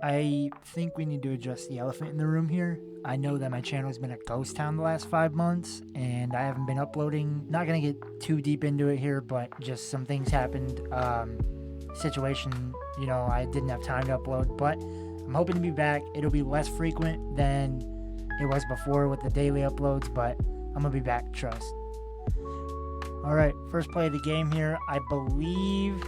I think we need to address the elephant in the room here. I know that my channel has been a ghost town the last 5 months, and I haven't been uploading. Not gonna get too deep into it here, but just some things happened. Situation, I didn't have time to upload, but I'm hoping to be back. It'll be less frequent than it was before with the daily uploads, but I'm gonna be back, trust. All right, first play of the game here. I believe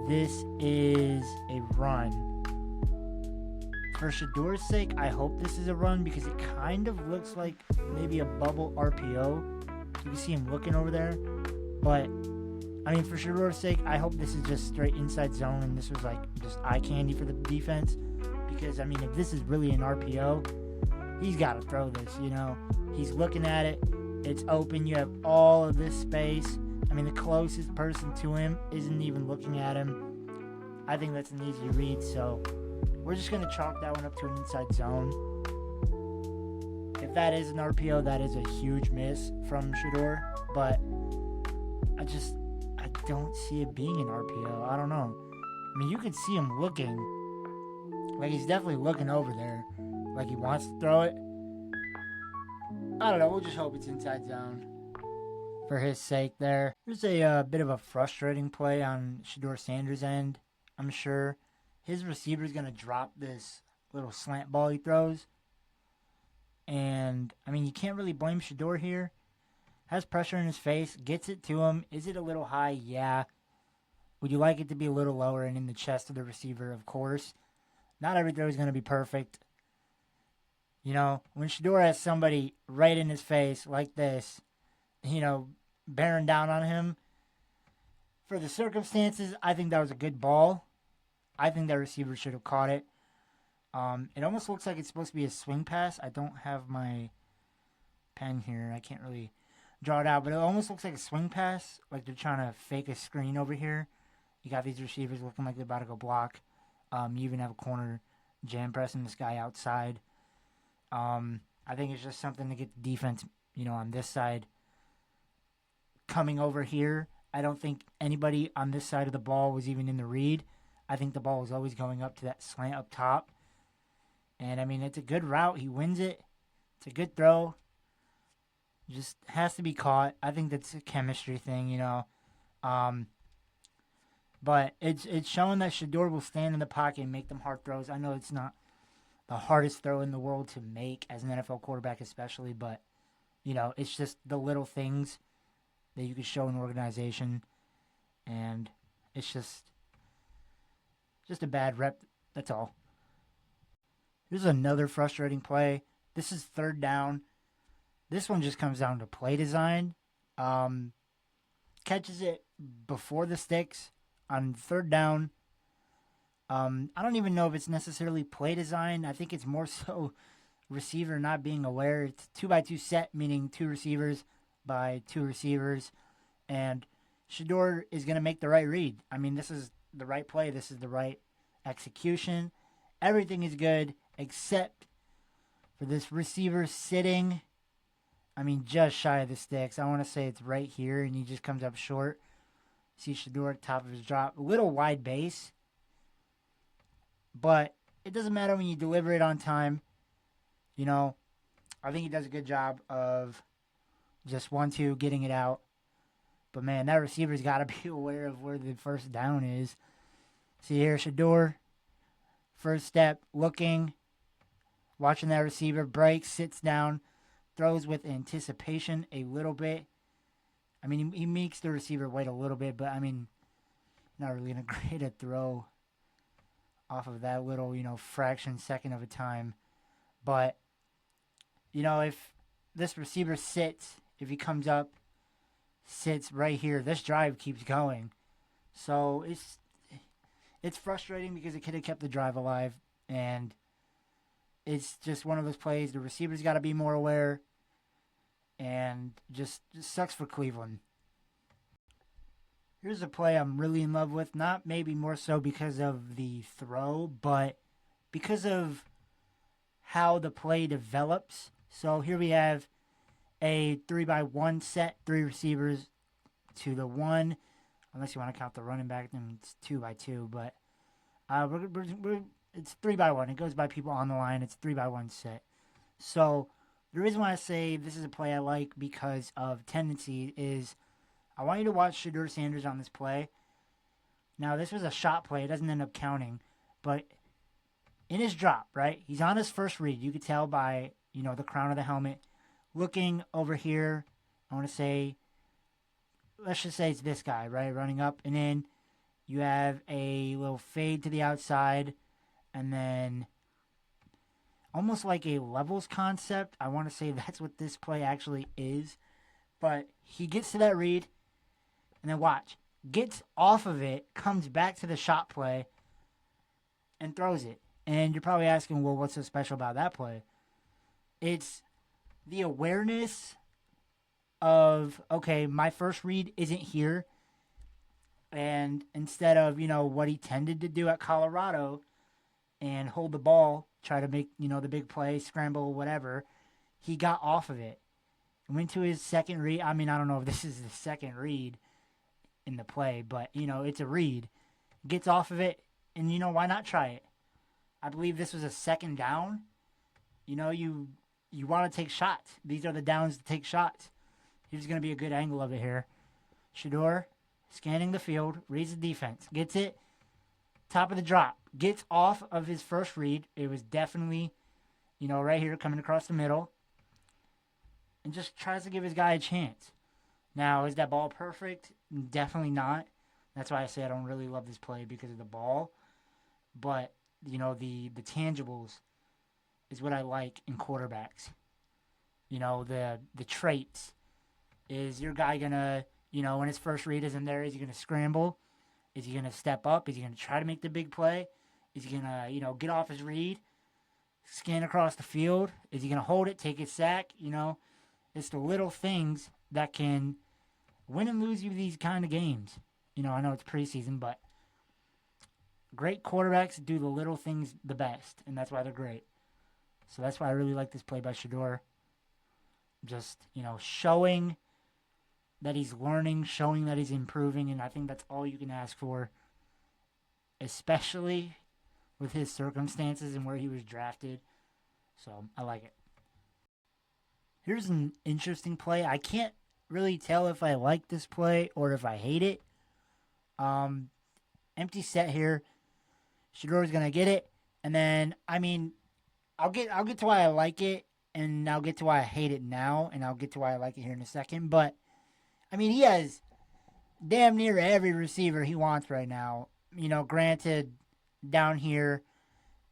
this is a run. For Shador's sake, I hope this is a run because it kind of looks like maybe a bubble RPO. You can see him looking over there. But, for Shador's sake, I hope this is just straight inside zone and this was like just eye candy for the defense. Because, if this is really an RPO, he's got to throw this, He's looking at it. It's open. You have all of this space. The closest person to him isn't even looking at him. I think that's an easy read, so we're just going to chalk that one up to an inside zone. If that is an RPO, that is a huge miss from Shador, but I don't see it being an RPO. I don't know. You can see him looking. Like, he's definitely looking over there. Like, he wants to throw it. I don't know. We'll just hope it's inside zone for his sake there. Here's a bit of a frustrating play on Shador Sanders' end, I'm sure. His receiver's going to drop this little slant ball he throws. And, you can't really blame Shador here. Has pressure in his face, gets it to him. Is it a little high? Yeah. Would you like it to be a little lower and in the chest of the receiver? Of course. Not every throw is going to be perfect. When Shador has somebody right in his face like this, bearing down on him, for the circumstances, I think that was a good ball. I think that receiver should have caught it. It almost looks like it's supposed to be a swing pass. I don't have my pen here. I can't really draw it out, but it almost looks like a swing pass, like they're trying to fake a screen over here. You got these receivers looking like they're about to go block. You even have a corner jam pressing this guy outside. I think it's just something to get the defense, on this side coming over here. I don't think anybody on this side of the ball was even in the read. I think the ball was always going up to that slant up top. And, it's a good route. He wins it. It's a good throw. Just has to be caught. I think that's a chemistry thing, But it's showing that Shador will stand in the pocket and make them hard throws. I know it's not the hardest throw in the world to make as an NFL quarterback especially, but, it's just the little things that you can show an organization. And it's just a bad rep. That's all. Here's another frustrating play. This is third down. This one just comes down to play design. Catches it before the sticks on third down. I don't even know if it's necessarily play design. I think it's more so receiver not being aware. It's 2x2 set, meaning two receivers by two receivers. And Shador is going to make the right read. This is the right play. This is the right execution. Everything is good except for this receiver sitting, just shy of the sticks. I want to say it's right here, and he just comes up short. See Shador at the top of his drop. A little wide base, but it doesn't matter when you deliver it on time. I think he does a good job of just 1-2 getting it out. But, man, that receiver's got to be aware of where the first down is. See here, Shador, first step, looking, watching that receiver, breaks, sits down, throws with anticipation a little bit. He makes the receiver wait a little bit, but, not really going to grade a throw off of that little, fraction second of a time. But, if this receiver sits, if he comes up, sits right here, this drive keeps going. So it's frustrating because it could have kept the drive alive, and it's just one of those plays. The receivers got to be more aware, and just sucks for Cleveland. Here's a play I'm really in love with, not maybe more so because of the throw, but because of how the play develops. So here we have a 3x1 set, three receivers to the one. Unless you want to count the running back, then it's 2x2. But we're it's 3-by-1. It goes by people on the line. It's 3-by-1 set. So the reason why I say this is a play I like because of tendency is I want you to watch Shedeur Sanders on this play. Now, this was a shot play. It doesn't end up counting. But in his drop, right, he's on his first read. You could tell by, the crown of the helmet. Looking over here, I want to say, let's just say it's this guy, right, running up. And then you have a little fade to the outside. And then almost like a levels concept. I want to say that's what this play actually is. But he gets to that read. And then watch. Gets off of it, comes back to the shot play, and throws it. And you're probably asking, well, what's so special about that play? It's the awareness of, okay, my first read isn't here. And instead of, what he tended to do at Colorado and hold the ball, try to make, the big play, scramble, whatever, he got off of it. Went to his second read. I mean, I don't know if this is the second read in the play, but it's a read. Gets off of it, and why not try it? I believe this was a second down. You want to take shots. These are the downs to take shots. Here's going to be a good angle of it here. Shedeur scanning the field, reads the defense, gets it, top of the drop, gets off of his first read. It was definitely, right here coming across the middle, and just tries to give his guy a chance. Now, is that ball perfect? Definitely not. That's why I say I don't really love this play because of the ball. But, the tangibles is what I like in quarterbacks. The traits. Is your guy going to, when his first read isn't there, is he going to scramble? Is he going to step up? Is he going to try to make the big play? Is he going to, get off his read, scan across the field? Is he going to hold it, take his sack? It's the little things that can win and lose you these kind of games. I know it's preseason, but great quarterbacks do the little things the best, and that's why they're great. So that's why I really like this play by Shedeur. Just, showing that he's learning, showing that he's improving, and I think that's all you can ask for, especially with his circumstances and where he was drafted. So I like it. Here's an interesting play. I can't really tell if I like this play or if I hate it. Empty set here. Shedeur's gonna get it, and then I'll get to why I like it, and I'll get to why I hate it now, and I'll get to why I like it here in a second. But he has damn near every receiver he wants right now. Granted, down here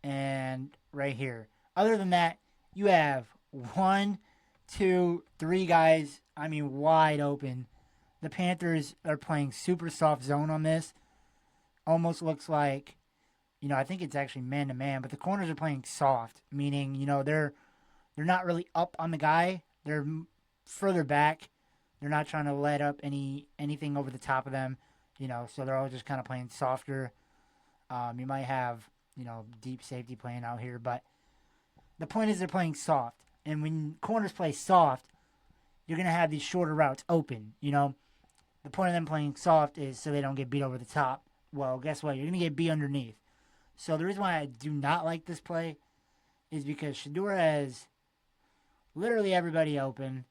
and right here. Other than that, you have 1, 2, 3 guys, wide open. The Panthers are playing super soft zone on this. Almost looks like, I think it's actually man-to-man, but the corners are playing soft, meaning, they're not really up on the guy. They're further back. They're not trying to let up anything over the top of them, so they're all just kind of playing softer. You might have, deep safety playing out here, but the point is they're playing soft. And when corners play soft, you're going to have these shorter routes open, The point of them playing soft is so they don't get beat over the top. Well, guess what? You're going to get beat underneath. So the reason why I do not like this play is because Shedeur has literally everybody open,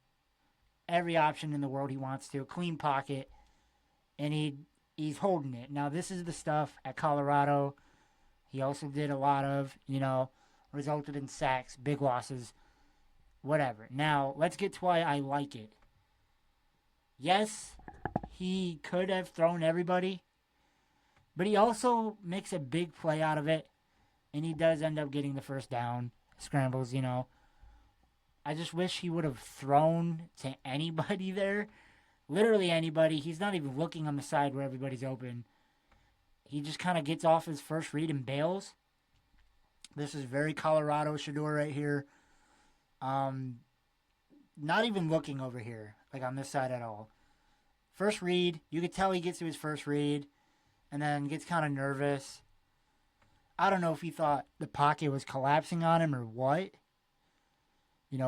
every option in the world he wants to, a clean pocket, and he's holding it. Now, this is the stuff at Colorado he also did a lot of, resulted in sacks, big losses, whatever. Now, let's get to why I like it. Yes, he could have thrown everybody, but he also makes a big play out of it, and he does end up getting the first down, scrambles, I just wish he would have thrown to anybody there. Literally anybody. He's not even looking on the side where everybody's open. He just kind of gets off his first read and bails. This is very Colorado Shedeur right here. Not even looking over here, like on this side at all. First read, you could tell he gets to his first read and then gets kind of nervous. I don't know if he thought the pocket was collapsing on him or what.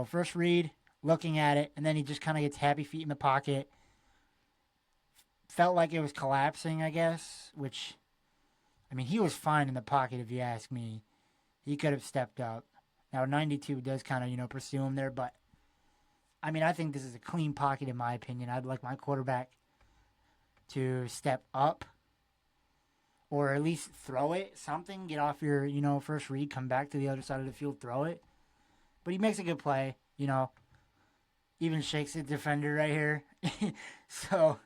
First read, looking at it, and then he just kind of gets happy feet in the pocket. Felt like it was collapsing, I guess, which, he was fine in the pocket if you ask me. He could have stepped up. Now 92 does kind of, pursue him there, but I mean, I think this is a clean pocket in my opinion. I'd like my quarterback to step up or at least throw it, something, get off your, first read, come back to the other side of the field, throw it. But he makes a good play, even shakes the defender right here. So,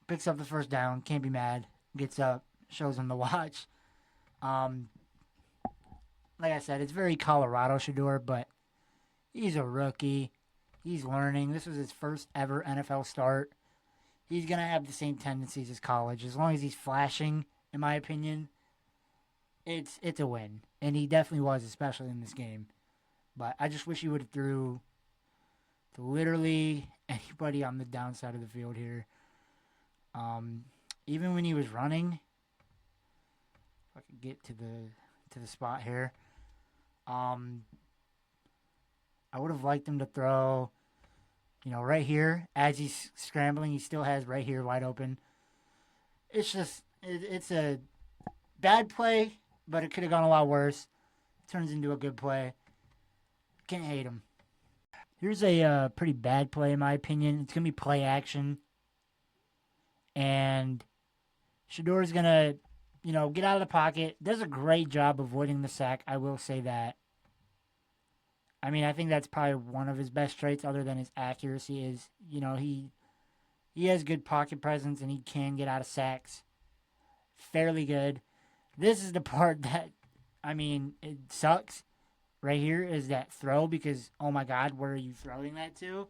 picks up the first down, can't be mad, gets up, shows him the watch. Like I said, it's very Colorado Shedeur, but he's a rookie. He's learning. This was his first ever NFL start. He's going to have the same tendencies as college. As long as he's flashing, in my opinion, it's a win. And he definitely was, especially in this game. But I just wish he would have threw to literally anybody on the downside of the field here. Even when he was running, if I could get to the spot here, I would have liked him to throw, right here as he's scrambling. He still has right here wide open. It's just it's a bad play, but it could have gone a lot worse. It turns into a good play. Can't hate him. Here's a pretty bad play in my opinion. It's gonna be play action, and Shedeur's gonna, get out of the pocket. Does a great job avoiding the sack. I will say that. I mean, I think that's probably one of his best traits, other than his accuracy. Is he has good pocket presence and he can get out of sacks fairly good. This is the part that, I mean, it sucks. Right here is that throw because, oh my God, where are you throwing that to?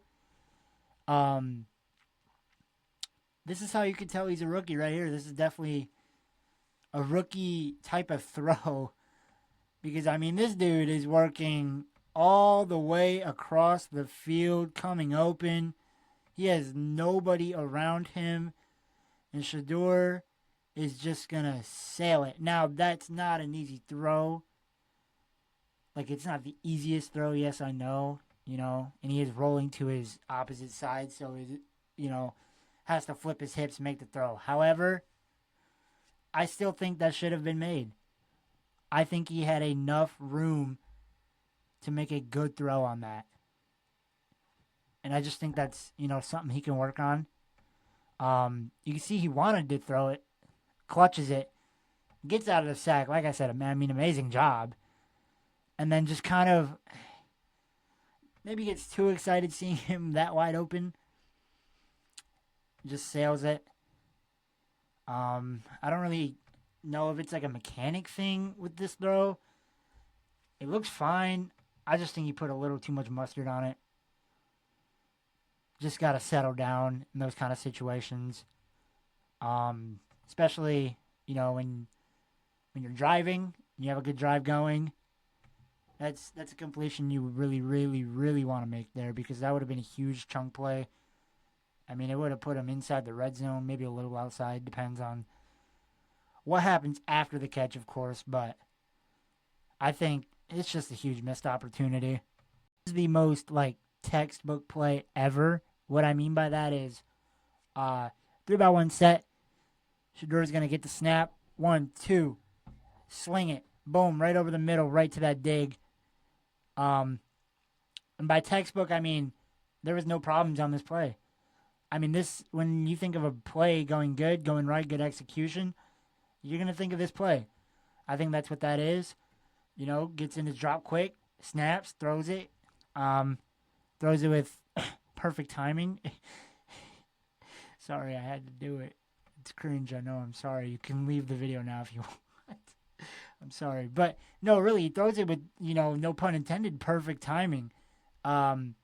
This is how you can tell he's a rookie right here. This is definitely a rookie type of throw because, I mean, this dude is working all the way across the field, coming open. He has nobody around him, and Shedeur is just going to sail it. Now, that's not an easy throw. Like, it's not the easiest throw, yes, I know, and he is rolling to his opposite side, so he, has to flip his hips and make the throw. However, I still think that should have been made. I think he had enough room to make a good throw on that. And I just think that's, something he can work on. You can see he wanted to throw it, clutches it, gets out of the sack. Like I said, amazing job. And then just kind of maybe gets too excited seeing him that wide open. Just sails it. I don't really know if it's like a mechanic thing with this throw. It looks fine. I just think he put a little too much mustard on it. Just got to settle down in those kind of situations. Especially, when you're driving and you have a good drive going. That's a completion you really, really, really want to make there because that would have been a huge chunk play. I mean, it would have put him inside the red zone, maybe a little outside. Depends on what happens after the catch, of course. But I think it's just a huge missed opportunity. This is the most, textbook play ever. What I mean by that is 3-by-1 set. Shedeur's going to get the snap. 1, 2. Swing it. Boom. Right over the middle. Right to that dig. And by textbook, I mean there was no problems on this play. I mean, when you think of a play going good, going right, good execution, you're going to think of this play. I think that's what that is. Gets in his drop quick, snaps, throws it. Throws it with perfect timing. Sorry, I had to do it. It's cringe, I know. I'm sorry. You can leave the video now if you want. I'm sorry. But, no, really, he throws it with, no pun intended, perfect timing. Throws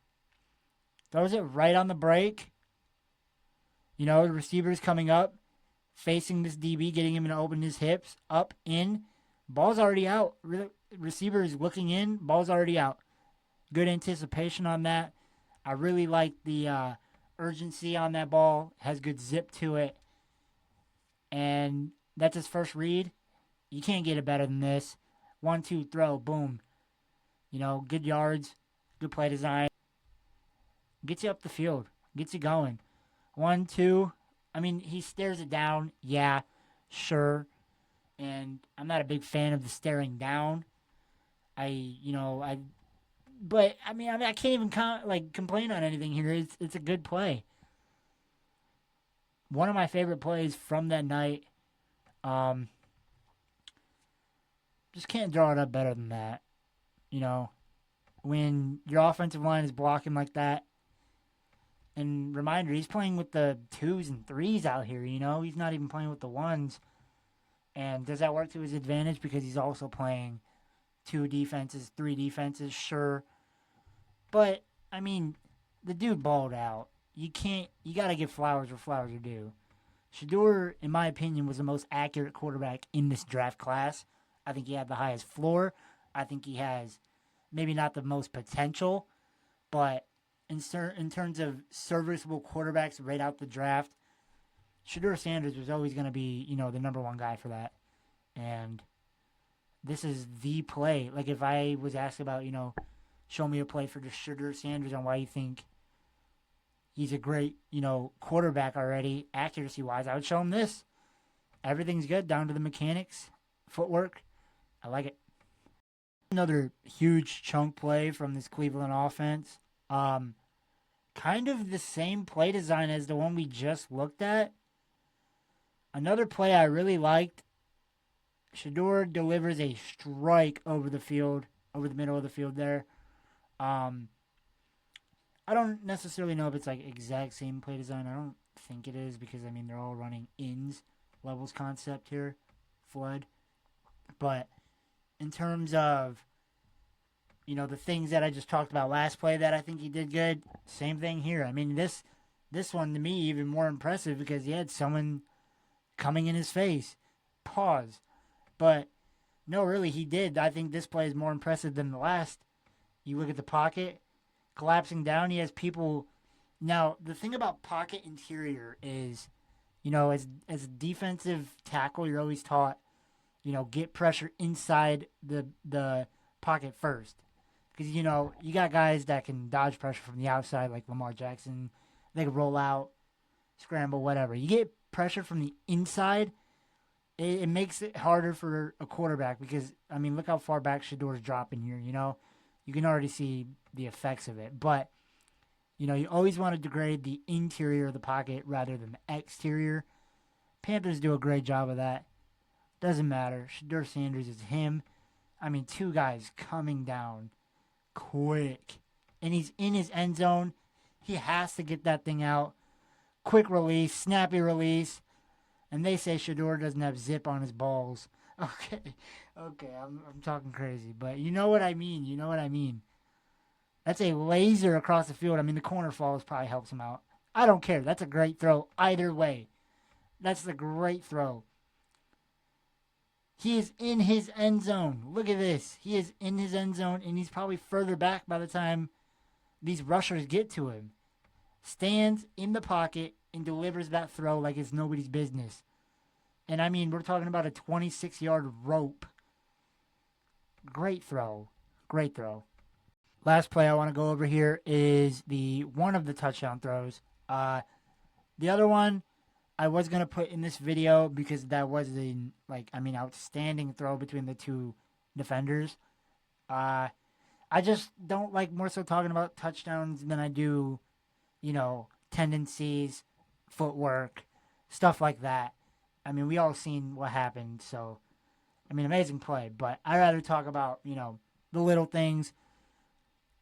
it right on the break. The receiver's coming up, facing this DB, getting him to open his hips, up, in. Ball's already out. Receiver is looking in. Ball's already out. Good anticipation on that. I really like the urgency on that ball. Has good zip to it. And that's his first read. You can't get it better than this. 1, 2, throw, boom. Good yards, good play design. Gets you up the field. Gets you going. 1, 2. I mean, he stares it down. Yeah, sure. and I'm not a big fan of the staring down. But I can't even complain on anything here. It's a good play. One of my favorite plays from that night. Um, just can't draw it up better than that. You know, when your offensive line is blocking like that. And reminder, he's playing with the 2s and 3s out here. He's not even playing with the 1s. And does that work to his advantage because he's also playing 2 defenses, 3 defenses? Sure. But, the dude balled out. You got to give flowers where flowers are due. Shedeur, in my opinion, was the most accurate quarterback in this draft class. I think he had the highest floor. I think he has maybe not the most potential, but in terms of serviceable quarterbacks right out the draft, Shedeur Sanders was always going to be, the number one guy for that. And this is the play. Like, if I was asked about, show me a play for Shedeur Sanders on why you think he's a great, quarterback already, accuracy-wise, I would show him this. Everything's good down to the mechanics, footwork. I like it. Another huge chunk play from this Cleveland offense. Kind of the same play design as the one we just looked at. Another play I really liked. Shedeur delivers a strike over the field, over the middle of the field there. I don't necessarily know if it's like exact same play design. I don't think it is because they're all running ins levels concept here, flood. But in terms of the things that I just talked about last play that I think he did good, same thing here. This one to me even more impressive because he had someone coming in his face. Pause. But no, really, he did. I think this play is more impressive than the last. You look at the pocket, collapsing down. He has people. Now, the thing about pocket interior is, as a defensive tackle, you're always taught, get pressure inside the pocket first. Because, you got guys that can dodge pressure from the outside, like Lamar Jackson. They can roll out, scramble, whatever. You get pressure from the inside, it makes it harder for a quarterback because, look how far back Shedeur's dropping here, You can already see the effects of it. But, you always want to degrade the interior of the pocket rather than the exterior. Panthers do a great job of that. Doesn't matter. Shedeur Sanders is him. 2 guys coming down quick. And he's in his end zone. He has to get that thing out. Quick release, snappy release. And they say Shedeur doesn't have zip on his balls. Okay, I'm talking crazy. But you know what I mean. That's a laser across the field. The corner falls probably helps him out. I don't care. That's a great throw either way. That's a great throw. He is in his end zone. Look at this. He is in his end zone, and he's probably further back by the time these rushers get to him. Stands in the pocket and delivers that throw like it's nobody's business. And we're talking about a 26-yard rope. Great throw. Great throw. Last play I want to go over here is one of the touchdown throws. The other one I was going to put in this video because that was outstanding throw between the 2 defenders. I just don't like more so talking about touchdowns than I do, tendencies, footwork, stuff like that. We all seen what happened, so, amazing play. But I'd rather talk about, the little things.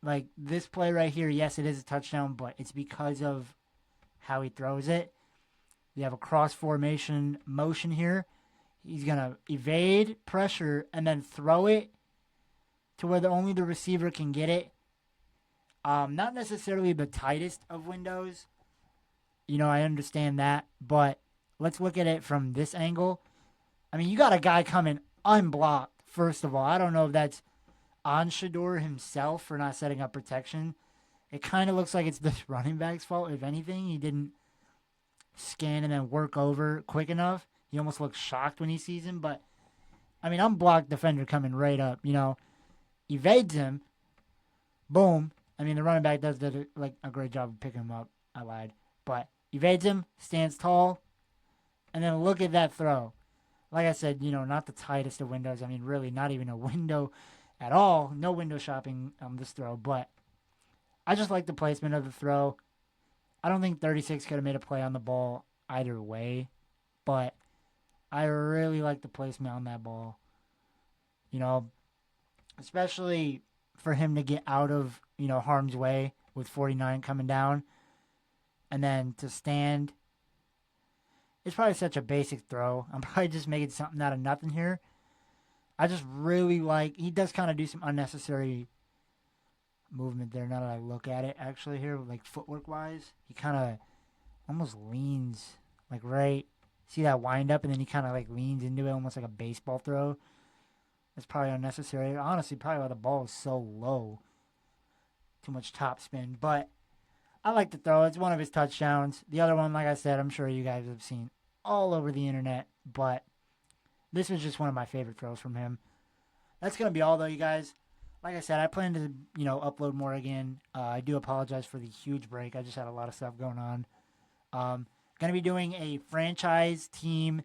Like this play right here, yes, it is a touchdown, but it's because of how he throws it. You have a cross formation motion here. He's going to evade pressure and then throw it to where only the receiver can get it. Not necessarily the tightest of windows. I understand that, but let's look at it from this angle. You got a guy coming unblocked, first of all. I don't know if that's on Shedeur himself for not setting up protection. It kind of looks like it's the running back's fault, if anything. He didn't scan and then work over quick enough. He almost looks shocked when he sees him, but unblocked defender coming right up, evades him. Boom. The running back does a great job of picking him up. I lied. But evades him, stands tall, and then look at that throw. Like I said, not the tightest of windows. I mean, really, not even a window at all. No window shopping on this throw, but I just like the placement of the throw. I don't think 36 could have made a play on the ball either way, but I really like the placement on that ball. You know, especially for him to get out of, harm's way with 49 coming down and then to stand. It's probably such a basic throw. I'm probably just making something out of nothing here. I just really like, he does kind of do some unnecessary movement there now that I look at it actually here, like footwork wise. He kind of almost leans, like right, see that wind up, and then he kind of like leans into it almost like a baseball throw. That's probably unnecessary. Honestly, probably why the ball is so low. Too much top spin. But I like the throw. It's one of his touchdowns. The other one, like I said, I'm sure you guys have seen all over the internet. But this was just one of my favorite throws from him. That's going to be all, though, you guys. Like I said, I plan to, upload more again. I do apologize for the huge break. I just had a lot of stuff going on. Going to be doing a franchise team.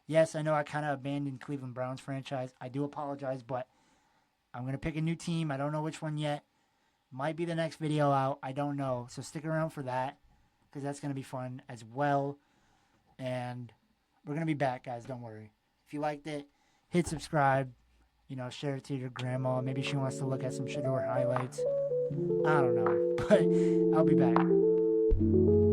Yes, I know I kind of abandoned Cleveland Browns franchise. I do apologize, but I'm going to pick a new team. I don't know which one yet. Might be the next video out. I don't know. So stick around for that because that's going to be fun as well. And we're going to be back, guys. Don't worry. If you liked it, hit subscribe. Share it to your grandma. Maybe she wants to look at some Shador highlights. I don't know. But I'll be back.